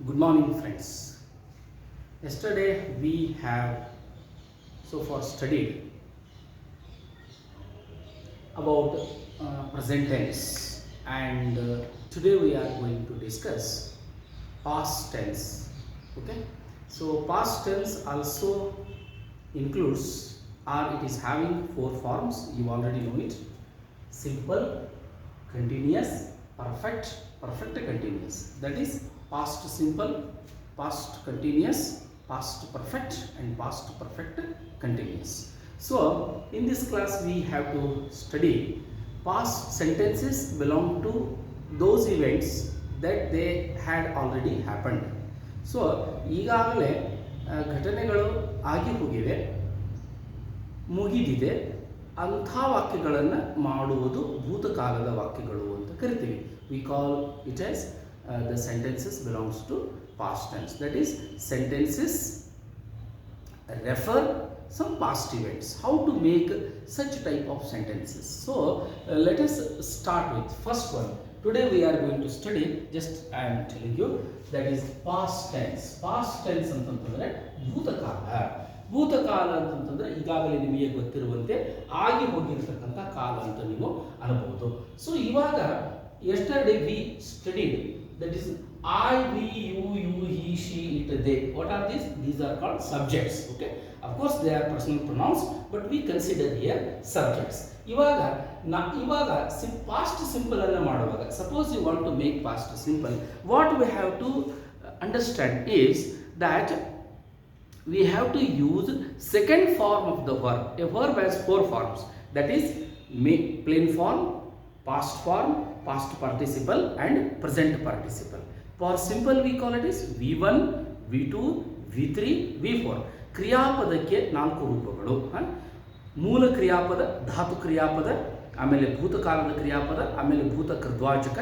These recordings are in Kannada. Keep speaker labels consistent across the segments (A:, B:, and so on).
A: Good morning, friends. Yesterday we have so far studied about present tense, and today we are going to discuss past tense. Okay, so past tense also includes, or it is having four forms. You already know it: simple, continuous, perfect, perfect continuous. That is past simple, past continuous, past perfect, and past perfect continuous. So in this class we have to study past sentences belong to those events that they had already happened. So ಈಗಾಗಲೇ ಘಟನೆಗಳು ಆಗಿ ಹೋಗಿವೆ, ಮುಗಿದಿದೆ, ಅಂಥ ವಾಕ್ಯಗಳನ್ನು ಮಾಡುವುದು ಭೂತಕಾಲದ ವಾಕ್ಯಗಳು ಅಂತ ಕರಿತೀವಿ. We call it as the sentences belongs to past tense. That is, sentences refer some past events. How to make such type of sentences? So let us start with first one. Today we are going to study, just I am telling you, that is past tense. Past tense ಅಂತಂತಂದ್ರೆ ಭೂತಕಾಲ. ಭೂತಕಾಲ ಅಂತಂತಂದ್ರೆ ಈಗಾಗಲೇ ನಿಮಗೆ ಗೊತ್ತಿರುವಂತೆ ಆಗಿ ಹೋಗಿರತಕ್ಕಂಥ ಕಾಲ ಅಂತ ನೀವು ಅನ್ಬಹುದು. ಸೊ ಇವಾಗ yesterday we studied, that is I, we, you, he, she, it, they. What are these? These are called subjects. Okay, of course they are personal pronouns, but we consider here subjects. ಇವಾಗ past simple ಅನ್ನು ಮಾಡುವಾಗ, suppose you want to make past simple, what we have to understand is that we have to use second form of the verb. A verb has four forms, that is plain form, past form, past participle, and present participle. For simple we call it is V1, V2, V3, V4. ಕ್ರಿಯಾಪದಕ್ಕೆ ನಾಲ್ಕು ರೂಪಗಳು: ಮೂಲ ಕ್ರಿಯಾಪದ, ಧಾತು ಕ್ರಿಯಾಪದ, ಆಮೇಲೆ ಭೂತಕಾಲದ ಕ್ರಿಯಾಪದ, ಆಮೇಲೆ ಭೂತ ಕೃದ್ವಾಚಕ,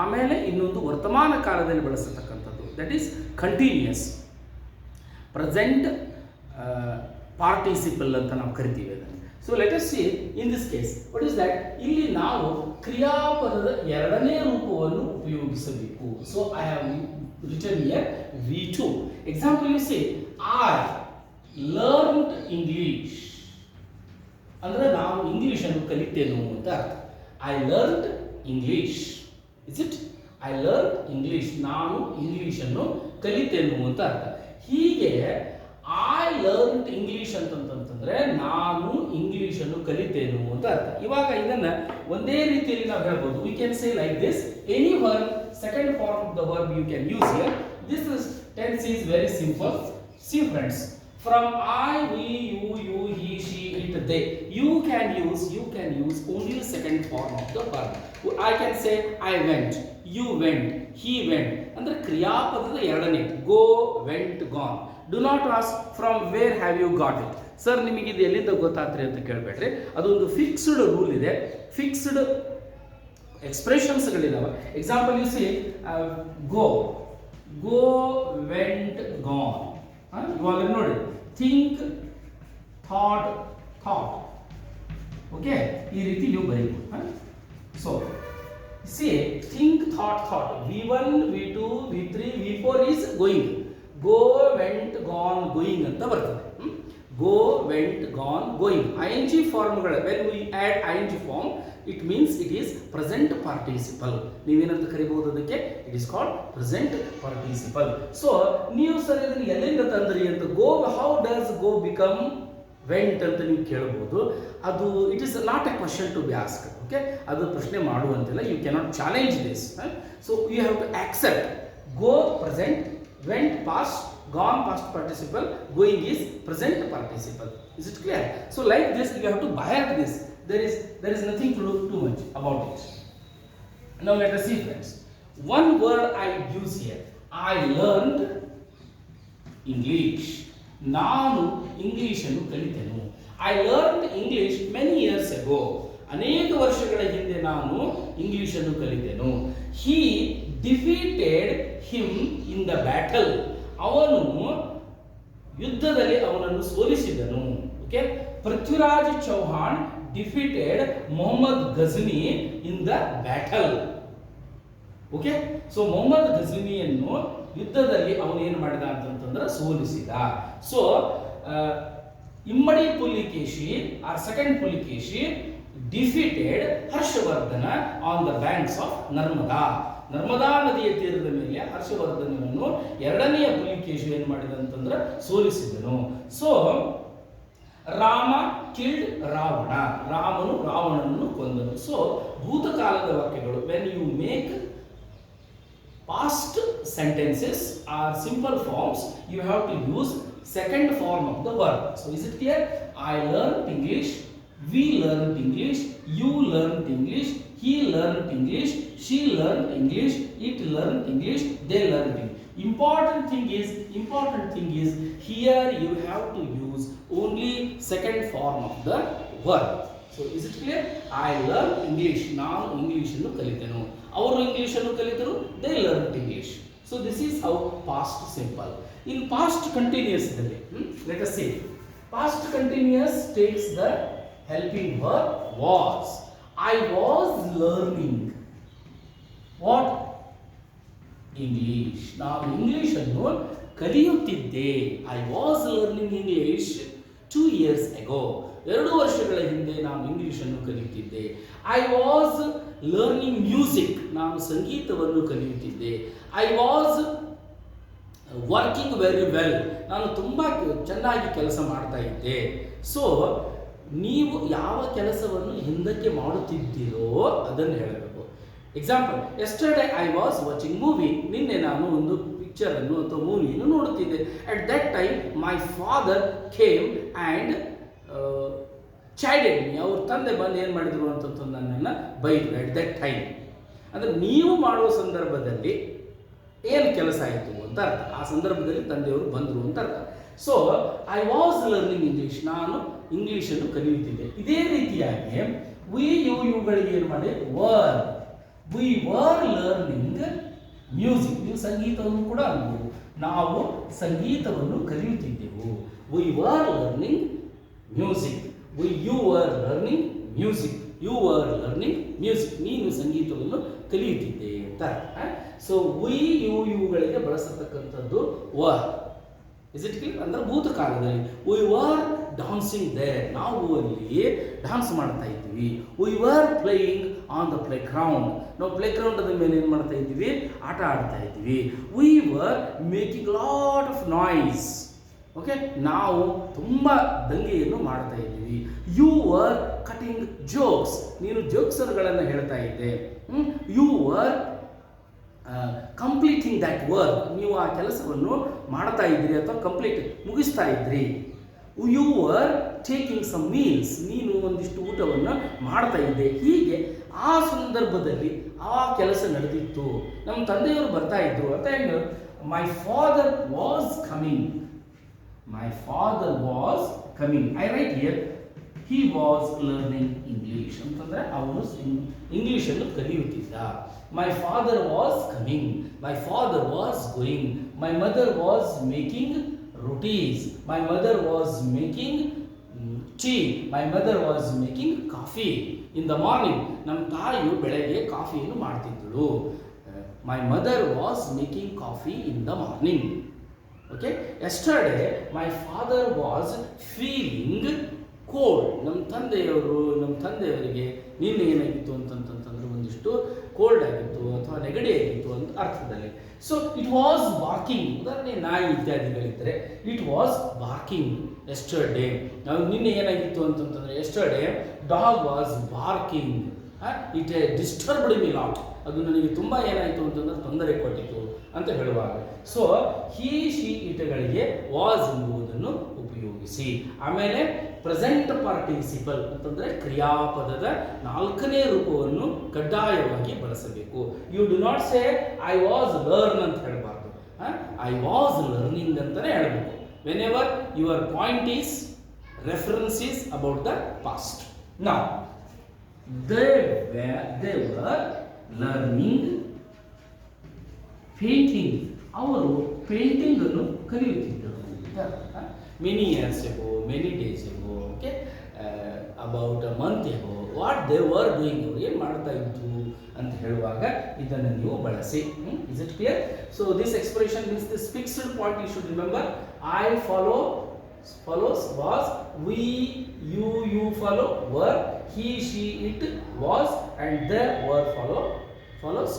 A: ಆಮೇಲೆ ಇನ್ನೊಂದು ವರ್ತಮಾನ ಕಾಲದಲ್ಲಿ ಬಳಸತಕ್ಕಂಥದ್ದು, that is continuous. Present participle ಅಂತ ನಾವು ಕರಿತೀವಿ ಅದನ್ನು. So let us see in this case, what is that? ಇಲ್ಲಿ ನಾವು ಕ್ರಿಯಾಪದದ ಎರಡನೇ ರೂಪವನ್ನು ಉಪಯೋಗಿಸಬೇಕು. So I have written here V2. Example, you say I learned English. ಅಂದ್ರೆ ನಾವು ಇಂಗ್ಲಿಷ್ ಅನ್ನು ಕಲಿತೇನು ಅಂತ ಅರ್ಥ. I learned English. Is it? I learned English. ನಾನು ಇಂಗ್ಲಿಷ್ ಅನ್ನು ಕಲಿತೇನು ಅಂತ ಅರ್ಥ. ಹೀಗೆ I learned English ಅಂತಂತಂದ್ರೆ ನಾನು ಇಂಗ್ಲಿಷ್ ಅನ್ನು ಕಲಿತೇನು ಅಂತ ಅರ್ಥ. ಇವಾಗ ಇದನ್ನ ಒಂದೇ ರೀತಿಯಲ್ಲಿ ನಾವು ಹೇಳ್ಬೋದು. We can say like this: any verb, second form of the verb you can use here. This is tense is very simple. See friends, from I, we, you, he, she, it, they, you can use only second form of the verb. I can say I went, you went, he went. ಅಂದ್ರೆ ಕ್ರಿಯಾಪದದ ಎರಡನೇ, go, went, gone. Do not ask from where have you got it. Sir ನಿಮಗೆ ಇದು ಎಲ್ಲಿಂದ ಗೊತ್ತಾತ್ರಿ ಅಂತ ಕೇಳಬೇಡ್ರಿ. ಅದೊಂದು ಫಿಕ್ಸ್ಡ್ ರೂಲ್ ಇದೆ, ಫಿಕ್ಸ್ಡ್ ಎಕ್ಸ್ಪ್ರೆಷನ್ಸ್ಗಳಿದಾವೆ. Example you see go, go, went, gone. ಇವಾಗ ನೋಡಿ, ಥಿಂಕ್, ಥಾಟ್, ಥಾಟ್. ಓಕೆ, ಈ ರೀತಿ ನೀವು ಬರೀಬಹುದು. So see think, thought, thought. V1, V2, V3, V4 is going. Go, went, gone, going ಅಂತ ಬರ್ತದೆ. Go, went, gone, going. ING ಫಾರ್ಮ್ಗಳು, when we add ING form, it means it is present participle. ನೀವೇನಂತ ಕರಿಬಹುದು ಅದಕ್ಕೆ? It is called present participle. So ನೀವು ಸರ್ ಇದನ್ನು ಎಲ್ಲಿಂದ ತಂದ್ರಿ ಅಂತ, go, how does go become went ಅಂತ ನೀವು ಕೇಳಬಹುದು. ಅದು it is not a question to be ask. Okay, ಅದು ಪ್ರಶ್ನೆ ಮಾಡುವಂತಿಲ್ಲ. You cannot challenge this. So you have to accept. Go present, went past, gone past participle, going is present participle. Is it clear? So like this you have to buy this. There is nothing to do too much about it. Now let us see friends. One word I use here. I learned English. ನಾನು ಇಂಗ್ಲಿಷ್ ಅನ್ನು ಕಲಿತೆನು. I learned English many years ago. ಅನೇಕ ವರ್ಷಗಳ ಹಿಂದೆ ನಾನು ಇಂಗ್ಲಿಷ್ ಅನ್ನು ಕಲಿತೆನು. He defeated him in the battle. ಅವನು ಯುದ್ಧದಲ್ಲಿ ಅವನನ್ನು ಸೋಲಿಸಿದನು. Okay, Prithviraj Chauhan defeated Muhammad Ghazni in the battle. Okay, so Muhammad Ghazniಯನ್ನು ಯುದ್ಧದಲ್ಲಿ ಅವನು ಏನು ಮಾಡಿದ ಅಂತಂತಂದ್ರೆ ಸೋಲಿಸಿದ. So Immadi Pulikeshi or second Pulikeshi defeated Harshavardhana on the banks of Narmada. Narmada ನದಿಯ ತೀರದ ಮೇಲೆ ಹರ್ಷವರ್ಧನನನ್ನು ಎರಡನೆಯ ಪುಲಿಕೇಶಿ ಏನು ಮಾಡಿದ ಅಂತಂದ್ರೆ ಸೋಲಿಸಿದನು. ಸೊ ರಾಮ ಕಿಲ್ಡ್ ರಾವಣ, ರಾಮನು ರಾವಣನನ್ನು ಕೊಂದನು. ಸೊ ಭೂತಕಾಲದ ವಾಕ್ಯಗಳು, when you make past sentences are simple forms, you have to use second form of the verb. So is it clear? I learned English, we learned English, you learned English, he learned English, she learned English, it learned English, they learned English. Important thing is here you have to use only second form of the verb. So is it clear? I learned English, ನಾನು ಇಂಗ್ಲಿಷ್ ಅನ್ನು ಕಲಿತೆನು, ಅವರು ಇಂಗ್ಲಿಷ್ ಅನ್ನು ಕಲಿತರು, they learned English. So this is how past simple. In past continuous ದಲ್ಲಿ let us see, past continuous takes the helping verb was. I was learning what? English. ನಾನು ಇಂಗ್ಲಿಷ್ ಅನ್ನು ಕಲಿಯುತ್ತಿದ್ದೆ. I was learning English 2 years ago. 2 ವರ್ಷಗಳ ಹಿಂದೆ ನಾನು ಇಂಗ್ಲಿಷ್ ಅನ್ನು ಕಲಿಯುತ್ತಿದ್ದೆ. ಐ ವಾಸ್ ಲರ್ನಿಂಗ್ ಮ್ಯೂಸಿಕ್, ನಾನು ಸಂಗೀತವನ್ನು ಕಲಿಯುತ್ತಿದ್ದೆ. I was working very well, ನಾನು ತುಂಬ ಚೆನ್ನಾಗಿ ಕೆಲಸ ಮಾಡ್ತಾ ಇದ್ದೆ. ಸೊ ನೀವು ಯಾವ ಕೆಲಸವನ್ನು ಹಿಂದಕ್ಕೆ ಮಾಡುತ್ತಿದ್ದೀರೋ ಅದನ್ನು ಹೇಳಬೇಕು. Example, yesterday I was watching movie, ನಿನ್ನೆ ನಾನು ಒಂದು ಪಿಕ್ಚರ್ ಅನ್ನು ಅಥವಾ ಮೂವಿಯನ್ನು ನೋಡುತ್ತಿದ್ದೆ. At that time my father came and child me, ಅವ್ರ ತಂದೆ ಬಂದು ಏನು ಮಾಡಿದ್ರು ಅಂತಂದು ನನ್ನನ್ನು ಬೈದರು. ಅಟ್ ದಟ್ ಟೈಮ್ ಅಂದರೆ ನೀವು ಮಾಡುವ ಸಂದರ್ಭದಲ್ಲಿ ಏನು ಕೆಲಸ ಆಯಿತು ಅಂತ ಅರ್ಥ, ಆ ಸಂದರ್ಭದಲ್ಲಿ ತಂದೆಯವರು ಬಂದರು ಅಂತ ಅರ್ಥ. So I was learning English, ನಾನು ಇಂಗ್ಲೀಷನ್ನು ಕಲಿಯುತ್ತಿದ್ದೆ. ಇದೇ ರೀತಿಯಾಗಿ ಇವುಗಳಿಗೆ ಏನು ಮಾಡಿ were, we were learning music, ನೀವು ಸಂಗೀತವನ್ನು ಕೂಡ ಅನ್ಬೋದು, ನಾವು ಸಂಗೀತವನ್ನು ಕಲಿಯುತ್ತಿದ್ದೆವು. We were learning music, you were learning music, you were learning music, ನೀನು ಸಂಗೀತವನ್ನು ಕಲಿಯುತ್ತಿದ್ದೆ ಅಂತ. ಸೊ ಇವುಗಳಿಗೆ ಬಳಸತಕ್ಕಂಥದ್ದು ವರ್. Is it clear? ಅಂದ್ರೆ ಭೂತಕಾಲದಲ್ಲಿ ವಿ ವರ್ ಡಾನ್ಸಿಂಗ್ ದೇರ್, ನಾವು ಅಲ್ಲಿ ಡಾನ್ಸ್ ಮಾಡ್ತಾ ಇದ್ವಿ. We were playing on the play ground, ನಾವು ಪ್ಲೇ ಗ್ರೌಂಡ್ ಅದ ಮೇಲೆ ಏನು ಮಾಡ್ತಾ ಇದ್ವಿ, ಆಟ ಆಡ್ತಾ ಇದ್ವಿ. We var making lot of noise, okay, ನಾವು ತುಂಬ ದಂಗೆಯನ್ನು ಮಾಡ್ತಾ ಇದ್ದೀವಿ. ಯು ವರ್ ಕಟಿಂಗ್ ಜೋಕ್ಸ್, ನೀನು ಜೋಕ್ಸರ್ಗಳನ್ನು ಹೇಳ್ತಾ ಇದ್ದೆ. You were completing that work, ನೀವು ಆ ಕೆಲಸವನ್ನು ಮಾಡ್ತಾ ಇದ್ರಿ ಅಥವಾ ಮುಗಿಸ್ತಾ ಇದ್ರಿ. You were taking some meals, ನೀನು ಒಂದಿಷ್ಟು ಊಟವನ್ನು ಮಾಡ್ತಾ ಇದ್ದೆ. ಹೀಗೆ ಆ ಸಂದರ್ಭದಲ್ಲಿ ಆ ಕೆಲಸ ನಡೆದಿತ್ತು, ನಮ್ಮ ತಂದೆಯವರು ಬರ್ತಾ ಇದ್ರು ಅಂತ ಹೇಳಿ. My father was coming, my father was coming. I write here, he was learning English ಅಂತಂದ್ರೆ ಅವನು ಇಂಗ್ಲಿಷ್ ಅನ್ನು ಕಲಿಯುತ್ತಿದ್ದ. My father was coming, my father was going, my mother was making rotis, my mother was making tea, my mother was making coffee in the morning. ನಮ್ಮ ತಾಯಿಯು ಬೆಳಗ್ಗೆ ಕಾಫಿಯನ್ನು ಮಾಡ್ತಿದ್ದಳು. My mother was making coffee in the morning. Okay, yesterday my father was feeling cold. ನಮ್ಮ ತಂದೆಯವರಿಗೆ ನಿನ್ನೆ ಏನಾಗಿತ್ತು ಅಂತಂತಂದ್ರೆ ಒಂದಿಷ್ಟು ಕೋಲ್ಡ್ ಆಗಿತ್ತು ಅಥವಾ ನೆಗಡಿ ಆಗಿತ್ತು ಅಂತ ಅರ್ಥದಲ್ಲಿ. ಸೊ ಇಟ್ ವಾಸ್ ಬಾರ್ಕಿಂಗ್, ಉದಾಹರಣೆ ನಾಯಿ ಇತ್ಯಾದಿಗಳಿದ್ದರೆ ಇಟ್ ವಾಸ್ ಬಾರ್ಕಿಂಗ್ ಎಸ್ಟರ್ಡೇ. ನಾವು ನಿನ್ನೆ ಏನಾಗಿತ್ತು ಅಂತಂತಂದರೆ yesterday dog was barking, it disturbed me lot, ಅದು ನನಗೆ ತುಂಬ ಏನಾಯಿತು ಅಂತಂದ್ರೆ ತೊಂದರೆ ಕೊಟ್ಟಿತು ಅಂತ ಹೇಳುವಾಗ. ಸೊ ಹಿ ಶಿ ಇಟಗಳಿಗೆ ವಾಸ್ ಎಂಬುದನ್ನು ಉಪಯೋಗಿಸಿ. ಆಮೇಲೆ ಪ್ರೆಸೆಂಟ್ ಪಾರ್ಟಿಸಿಪಲ್ ಅಂತಂದರೆ ಕ್ರಿಯಾಪದದ 4ನೇ ರೂಪವನ್ನು ಕಡ್ಡಾಯವಾಗಿ ಬಳಸಬೇಕು. You do not say I was learn ಅಂತ ಹೇಳಬಾರ್ದು, ಐ ವಾಸ್ ಲರ್ನಿಂಗ್ ಅಂತಲೇ ಹೇಳಬೇಕು. Whenever your point is reference is about the past. Now they were learning painting, ಅವರು ಪೇಂಟಿಂಗ್ ಅನ್ನು ಕಲಿಯುತ್ತಿದ್ದರು. Many years ago, many days ago, okay, about a month ago, what they were doing, ಅವರು ಏನು ಮಾಡ್ತಾ ಇದ್ರು ಅಂತ ಹೇಳುವಾಗ ಇದನ್ನು ನೀವು ಬಳಸಿ. Is it clear? So this expression means this fixed point you should remember. I follows was, we you follow were, he she it was, and the were follows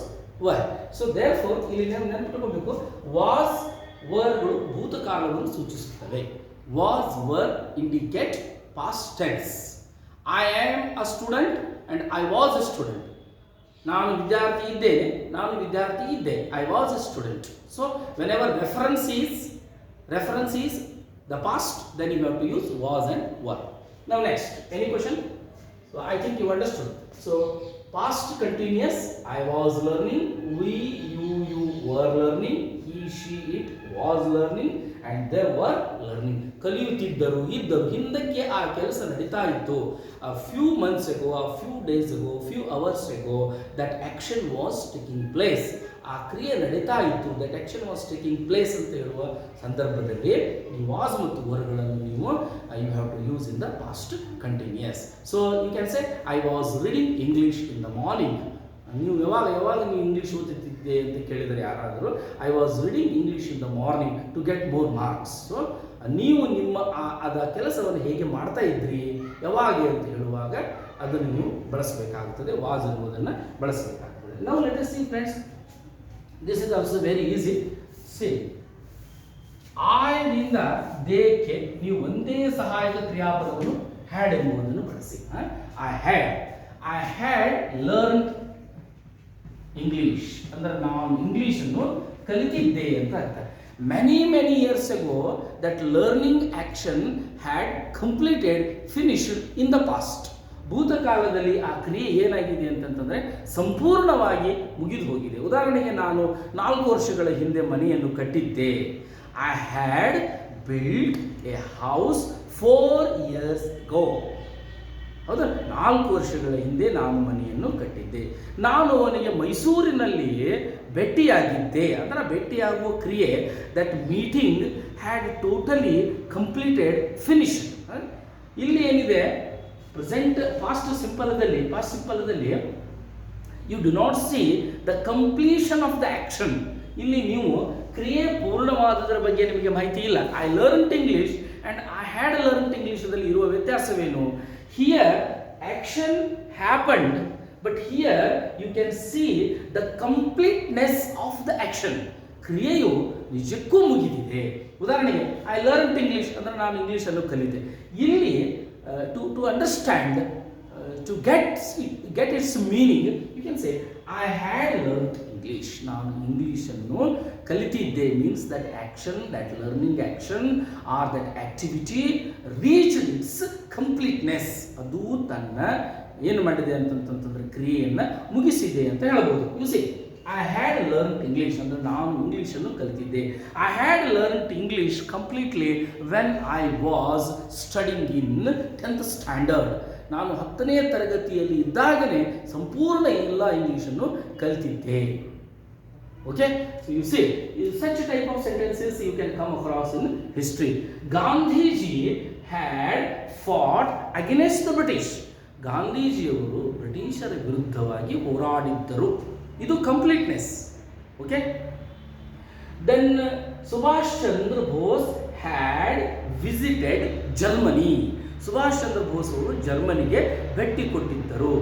A: were. So therefore ಇಲ್ಲಿ ನಾವು ನೆನಪಿಟ್ಕೋಬೇಕು, was were ಭೂತಕಾಲವನ್ನು ಸೂಚಿಸುತ್ತವೆ. was were indicate past tense. I am a student and I was a student. ನಾನು ವಿದ್ಯಾರ್ಥಿ ಇದ್ದೆ, I was a student. So whenever reference is the past, then you have to use was and were. Now next, any question? So I think you understood. So past continuous, I was learning, we you were learning, he she it was learning, and they were learning. ಕಲಿಯುತ್ತಿದ್ದರು, ಇದ್ದರು, ಹಿಂದಕ್ಕೆ ಆ ಕೆಲಸ ನಡೀತಾ ಇತ್ತು. A few months ago, a few days ago, few hours ago, that action was taking place. ಆ ಕ್ರಿಯೆ ನಡೀತಾ ಇತ್ತು, that action was taking place ಅಂತ ಹೇಳುವ ಸಂದರ್ಭದಲ್ಲಿ ಈ ವಾಸ್ ಮತ್ತು ವರ್ಗಳನ್ನು ನೀವು you have to use in the past continuous. So you can say I was reading English in the morning. ನೀವು ಯಾವಾಗ ನೀವು ಇಂಗ್ಲೀಷ್ ಓದುತ್ತಿದ್ದೆ ಅಂತ ಕೇಳಿದರೆ ಯಾರಾದರೂ, I was reading English in the morning to get more marks. So ನೀವು ನಿಮ್ಮ ಅದ ಕೆಲಸವನ್ನು ಹೇಗೆ ಮಾಡ್ತಾ ಇದ್ರಿ, ಯಾವಾಗ ಅಂತ ಹೇಳುವಾಗ ಅದನ್ನು ನೀವು ಬಳಸಬೇಕಾಗುತ್ತದೆ, ವಾಸ್ ಅನ್ನುವುದನ್ನು ಬಳಸಬೇಕಾಗುತ್ತದೆ. Now let us see friends, this is also very easy. See, I ನಿಂದ ದೇಕ್ಕೆ ನೀವು ಒಂದೇ ಸಹಾಯಕ ಕ್ರಿಯಾಪದವನ್ನು had ಎಂಬುದನ್ನು ಬಳಸಿ. I had learned English ಅಂದ್ರೆ ನಾನು ಇಂಗ್ಲಿಷನ್ನು ಕಲಿತಿದ್ದೆ ಅಂತ ಅರ್ಥ. Many years ago that learning action had completed, finished in the past. ಭೂತಕಾಲದಲ್ಲಿ ಆ ಕ್ರಿಯೆ ಏನಾಗಿದೆ ಅಂತಂತಂದರೆ ಸಂಪೂರ್ಣವಾಗಿ ಮುಗಿದು ಹೋಗಿದೆ. ಉದಾಹರಣೆಗೆ ನಾನು 4 ವರ್ಷಗಳ ಹಿಂದೆ ಮನೆಯನ್ನು ಕಟ್ಟಿದ್ದೆ. I had build a house 4 years ago. ಹೌದಾ, 4 ವರ್ಷಗಳ ಹಿಂದೆ ನಾನು ಮನೆಯನ್ನು ಕಟ್ಟಿದ್ದೆ. ನಾನು ಅವನಿಗೆ ಮೈಸೂರಿನಲ್ಲಿ ಭೇಟಿಯಾಗಿದ್ದೆ. ಅಂದರೆ ಭೇಟಿಯಾಗುವ ಕ್ರಿಯೆ, that meeting had totally completed, finished. ಇಲ್ಲಿ ಏನಿದೆ, ಪ್ರೆಸೆಂಟ್ ಪಾಸ್ಟ್ ಸಿಂಪಲದಲ್ಲಿ you do not see the completion of the action. ಇಲ್ಲಿ ನೀವು ಕ್ರಿಯೆ ಪೂರ್ಣವಾದದರ ಬಗ್ಗೆ ನಿಮಗೆ ಮಾಹಿತಿ ಇಲ್ಲ. I learned English and I had learned ಇಂಗ್ಲೀಷದಲ್ಲಿ ಇರುವ ವ್ಯತ್ಯಾಸವೇನು? Here action happened, but here you can see the completeness of the action. ಕ್ರಿಯೆಯು ನಿಜಕ್ಕೂ ಮುಗಿದಿದೆ. ಉದಾಹರಣೆಗೆ ಐ ಲರ್ನ್ಡ್ ಇಂಗ್ಲೀಷ್ ಅಂದರೆ ನಾನು ಇಂಗ್ಲೀಷನ್ನು ಕಲಿತೆ. ಇಲ್ಲಿ to understand, to get its meaning, you can say I had learned English. ನಾನು ಇಂಗ್ಲಿಷನ್ನು ಕಲಿತಿದ್ದೆ means that action, that learning action or that activity reached its completeness. ಅದು ತನ್ನ ಏನು ಮಾಡಿದೆ ಅಂತಂತಂದ್ರೆ ಕ್ರಿಯೆಯನ್ನು ಮುಗಿಸಿದೆ ಅಂತ ಹೇಳ್ಬೋದು. You see, I had learned English ಅಂದರೆ ನಾನು ಇಂಗ್ಲೀಷನ್ನು ಕಲಿತಿದ್ದೆ. I had learned English completely when I was studying in 10th standard. ನಾನು 10ನೇ ತರಗತಿಯಲ್ಲಿ ಇದ್ದಾಗಲೇ ಸಂಪೂರ್ಣ ಎಲ್ಲ ಇಂಗ್ಲೀಷನ್ನು ಕಲಿತಿದ್ದೆ. Okay, so you see, such type of sentences you can come across in history. Gandhiji had fought against the British. ಗಾಂಧೀಜಿಯವರು ಬ್ರಿಟಿಷರ ವಿರುದ್ಧವಾಗಿ ಹೋರಾಡಿದ್ದರು. ಇದು completeness. Okay, then Subhash Chandra Bose had visited Germany. Subhash Chandra Bose ಅವರು ಜರ್ಮನಿಗೆ ಭೇಟಿ ಕೊಟ್ಟಿದ್ದರು.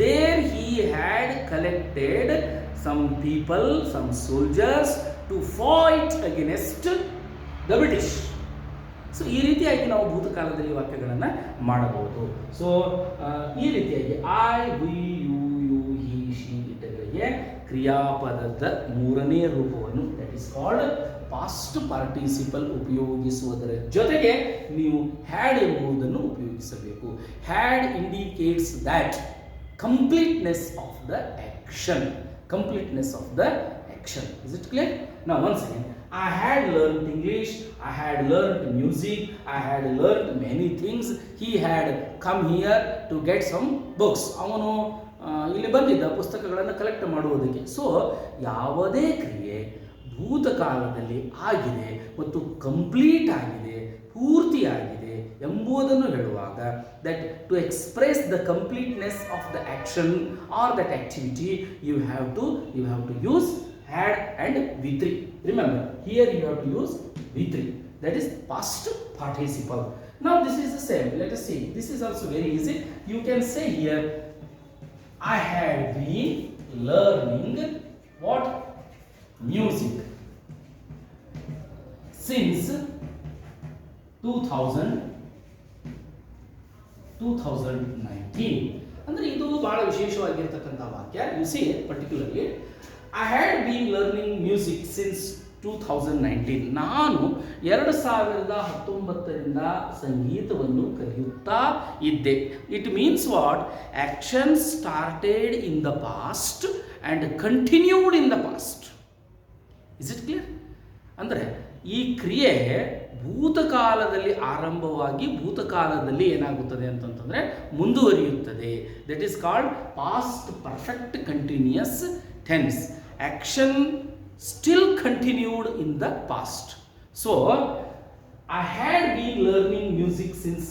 A: There he had collected some people, some soldiers to fight against the British. So ಈ ರೀತಿಯಾಗಿ ನಾವು ಭೂತಕಾಲದಲ್ಲಿ ವಾಕ್ಯಗಳನ್ನು ಮಾಡಬಹುದು. ಸೊ ಈ ರೀತಿಯಾಗಿ I, we, you, he, she ಇಟ್ಟಗಳಿಗೆ ಕ್ರಿಯಾಪದದ 3ನೇ ರೂಪವನ್ನು, that is called past participle ಉಪಯೋಗಿಸುವುದರ ಜೊತೆಗೆ ನೀವು ಹ್ಯಾಡ್ ಎಂಬುದನ್ನು ಉಪಯೋಗಿಸಬೇಕು. Had indicates that completeness of the action. Completeness of the action. Is it clear? Now once again, I had learned English, I had learned music, I had learned many things. He had come here to get some books. ಅವನು ಇಲ್ಲಿ ಬಂದಿದ್ದ ಪುಸ್ತಕಗಳನ್ನು ಕಲೆಕ್ಟ್ ಮಾಡುವುದಕ್ಕೆ. ಸೊ ಯಾವುದೇ ಕ್ರಿಯೆ ಭೂತಕಾಲದಲ್ಲಿ ಆಗಿದೆ ಮತ್ತು ಕಂಪ್ಲೀಟ್ ಆಗಿದೆ, ಪೂರ್ತಿಯಾಗಿದೆ, ಎಂಬುದನ್ನು ಹೇಳುವಾಗ that to express the completeness of the action or that activity you have to use had and V3. Remember, here you have to use V3, that is past participle. Now this is the same. Let us see, this is also very easy. You can say here, I had been learning what? Music since 2019. ಅಂದರೆ ಇದು ಬಹಳ ವಿಶೇಷವಾಗಿರ್ತಕ್ಕಂಥ ವಾಕ್ಯ. U C particularly, I had been learning music since 2019. ನಾನು 2019ರಿಂದ ಸಂಗೀತವನ್ನು ಕಲಿಯುತ್ತಾ ಇದ್ದೆ. It means what? Action started in the past and continued in the past. Is it clear? ಅಂದರೆ ಈ ಕ್ರಿಯೆ ಭೂತಕಾಲದಲ್ಲಿ ಆರಂಭವಾಗಿ ಭೂತಕಾಲದಲ್ಲಿ ಏನಾಗುತ್ತದೆ ಅಂತಂತಂದರೆ ಮುಂದುವರಿಯುತ್ತದೆ. That is called past perfect continuous tense. Action still continued in the past. So I had been learning music since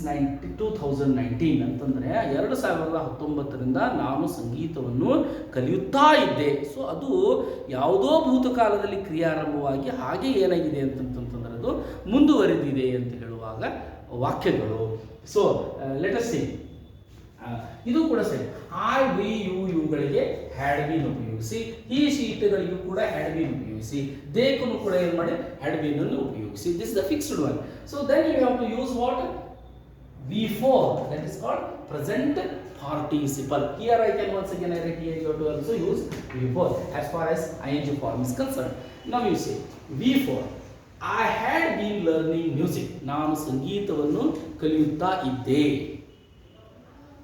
A: 2019 ಅಂತಂದರೆ 2019ರಿಂದ ನಾನು ಸಂಗೀತವನ್ನು ಕಲಿಯುತ್ತಾ ಇದ್ದೆ. ಸೊ ಅದು ಯಾವುದೋ ಭೂತಕಾಲದಲ್ಲಿ ಕ್ರಿಯಾರಂಭವಾಗಿ ಹಾಗೆ ಏನಾಗಿದೆ ಅಂತಂತಂದ್ರೆ ಅದು ಮುಂದುವರೆದಿದೆ ಅಂತ ಹೇಳುವಾಗ ವಾಕ್ಯಗಳು. ಸೊ ಲೆಟ್ ಅಸ್ ಸೀ, ಇದು ಕೂಡ ಸರಿ. ಐ ವಿ ಯು ಇವುಗಳಿಗೆ ಹ್ಯಾಡ್ ಬೀನ್ ಉಪಯೋಗಿಸಿ, ಈ ಶೀಟ್ಗಳಿಗೂ ಕೂಡ ಹ್ಯಾಡ್ ಬೀನ್ ಉಪಯೋಗಿಸಿ, ದೇಕನ್ನು ಕೂಡ ಏನು ಮಾಡಿ ಹ್ಯಾಡ್ ಬೀನ್ ಅನ್ನು ಉಪಯೋಗಿಸಿ. This the fixed one. So then you have to use what? V4, that is called present participle. Here I can once again write here, you have to also use V4 as far as ing form is concerned. Now you say V4, I had been learning music. ನಾನು ಸಂಗೀತವನ್ನು ಕಲಿಯುತ್ತಾ ಇದ್ದೆ.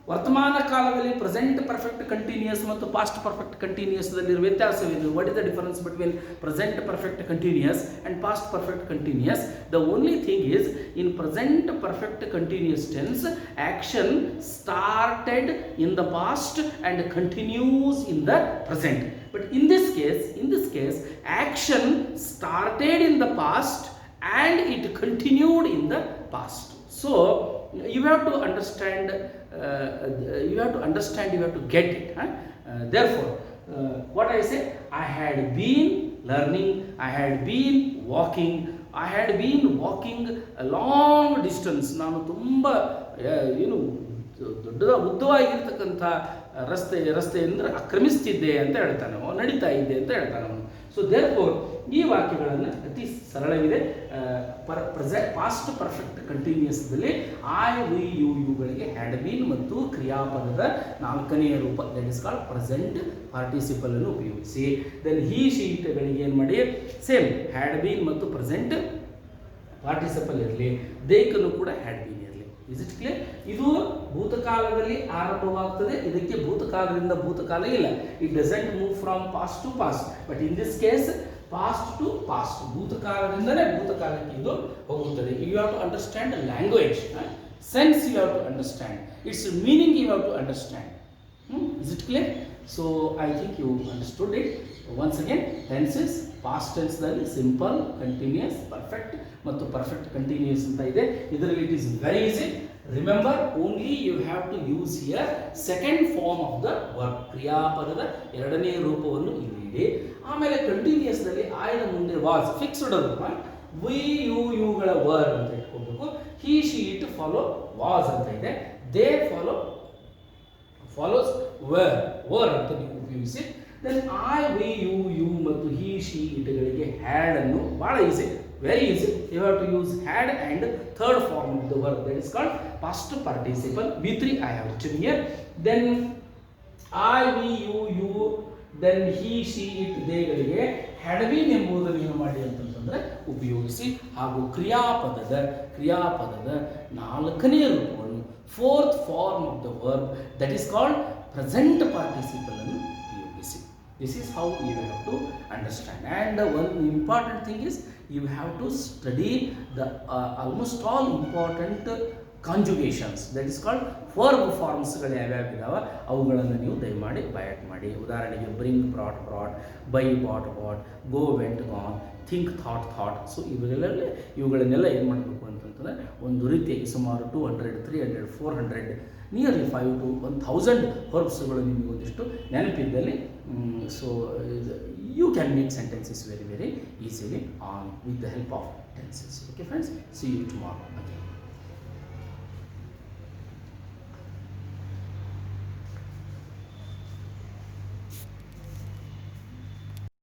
A: ವರ್ತಮಾನ ಕಾಲದಲ್ಲಿ ಪ್ರೆಸೆಂಟ್ ಪರ್ಫೆಕ್ಟ್ ಕಂಟಿನ್ಯೂಯಸ್ ಮತ್ತು ಪಾಸ್ಟ್ ಪರ್ಫೆಕ್ಟ್ ಕಂಟಿನ್ಯೂಯಸ್ದಲ್ಲಿರುವ ವ್ಯತ್ಯಾಸವೇನು? What is the difference between present perfect continuous and past perfect continuous? The only thing is, in present perfect continuous tense action started in the past and continues in the present. But in this case action started in the past and it continued in the past. So you have to understand, you have to get it. Therefore what I say, I had been learning, I had been walking a long distance. ನಾನು ತುಂಬ ದೊಡ್ಡ ಉದ್ದವಾಗಿರ್ತಕ್ಕಂಥ ರಸ್ತೆಯಿಂದ ಆಕ್ರಮಿಸ್ತಿದ್ದೆ ಅಂತ ಹೇಳ್ತಾನೆ, ನಡೀತಾ ಇದ್ದೆ ಅಂತ ಹೇಳ್ತಾನೆ ಅವನು. ಸೊ ದೇರ್ಫೋರ್ ಈ ವಾಕ್ಯಗಳನ್ನು ಅತಿ ಸರಳವಿದೆ. ಪಾಸ್ಟ್ ಪರ್ಫೆಕ್ಟ್ ಕಂಟಿನ್ಯೂಯಸ್ದಲ್ಲಿ ಐ ವಿ ಯು ಇವುಗಳಿಗೆ ಹ್ಯಾಡ್ ಬೀನ್ ಮತ್ತು ಕ್ರಿಯಾಪದದ ನಾಲ್ಕನೆಯ ರೂಪ that is called present participle ಅನ್ನು ಉಪಯೋಗಿಸಿ. ದೆನ್ ಹಿ ಶೀಟ್ಗಳಿಗೆ ಏನು ಮಾಡಿ ಸೇಮ್ ಹ್ಯಾಡ್ ಬೀನ್ ಮತ್ತು ಪ್ರೆಸೆಂಟ್ ಪಾರ್ಟಿಸಿಪಲ್ ಇರಲಿ, ದೇಕನ್ನು ಕೂಡ ಹ್ಯಾಡ್ ಬೀನ್ ಇರಲಿ. Is it clear? ಇದು ಭೂತಕಾಲದಲ್ಲಿ ಆರಂಭವಾಗ್ತದೆ, ಇದಕ್ಕೆ ಭೂತಕಾಲದಿಂದ ಭೂತಕಾಲ ಇಲ್ಲ. It doesn't move from past to past, but in this case past to past, ಭೂತಕಾಲದಿಂದಲೇ ಭೂತಕಾಲಕ್ಕೆ ಇದು ಹೋಗುತ್ತದೆ. You have to understand language, sense you have to understand, its meaning you have to understand. Is it clear? So I think you understood it. Once again, tenses past ಟೆನ್ಸ್ನಲ್ಲಿ ಸಿಂಪಲ್, ಕಂಟಿನ್ಯೂಯಸ್, ಪರ್ಫೆಕ್ಟ್ ಮತ್ತು ಪರ್ಫೆಕ್ಟ್ ಕಂಟಿನ್ಯೂಯಸ್ ಅಂತ ಇದೆ. ಇದರಲ್ಲಿ it is very easy. Remember, only you have to use here second form of the verb. ಕ್ರಿಯಾಪದದ ಎರಡನೇ ರೂಪವನ್ನು ಇಲ್ಲಿ ಇಡಿ. ಆಮೇಲೆ ಕಂಟಿನ್ಯೂಯಸ್ನಲ್ಲಿ ಆಯ್ದ ಮುಂದೆ ವಾಸ್ ಫಿಕ್ಸ್ಡ್ ಅದು, ವಿ ಯು ಇವುಗಳ ವರ್ ಅಂತ ಇಟ್ಕೋಬೇಕು. He she it follow was ಅಂತ ಇದೆ. ದೇ ಫಾಲೋಸ್ ವರ್ ಅಂತ ನೀವು ಉಪಯೋಗಿಸಿ. ದೆನ್ ಐ ವಿ ಯು ಮತ್ತು ಹಿ ಶಿ ಇಟ್ಗಳಿಗೆ ಹ್ಯಾಡ್ ಅನ್ನು ಬಹಳ easy, very easy. You have to use had and third form of the verb, that is called past participle. V3 I have written here. Then I, we, you, then he, she, it, they ಗಳಿಗೆ had been ಎಂಬುದನ್ನು ಏನು ಮಾಡಿ ಅಂತಂದ್ರೆ ಉಪಯೋಗಿಸಿ. ಹಾಗೂ ಕ್ರಿಯಾಪದದ ನಾಲ್ಕನೇ ರೂಪವನ್ನು fourth form of the verb, that is called present participle ಅನ್ನು ಉಪಯೋಗಿಸಿ. This is how you have to understand. And one important thing is, you have to study the almost all important conjugations, that is called verb forms ಗಳು ಯಾವ್ಯಾವ ಇದಾವೆ ಅವುಗಳನ್ನು ನೀವು ದಯಮಾಡಿ ಬಯಾಟ್ ಮಾಡಿ. ಉದಾಹರಣೆಗೆ bring, brought, buy, bought, go, went, gone, think thought. So ಇವುಗಳನ್ನೆಲ್ಲ ಏನು ಮಾಡಬೇಕು ಅಂತಂತಂದರೆ ಒಂದು ರೀತಿಯಾಗಿ ಸುಮಾರು 200, 300, 400 ನಿಯರ್ಲಿ 5 to 1000 ವರ್ಬ್ಸ್ಗಳು ನಿಮಗೆ ಒಂದಿಷ್ಟು ನೆನಪಿದ್ದಲ್ಲಿ so you can make sentences very, very easily with the help of tenses. Okay friends, see you tomorrow again.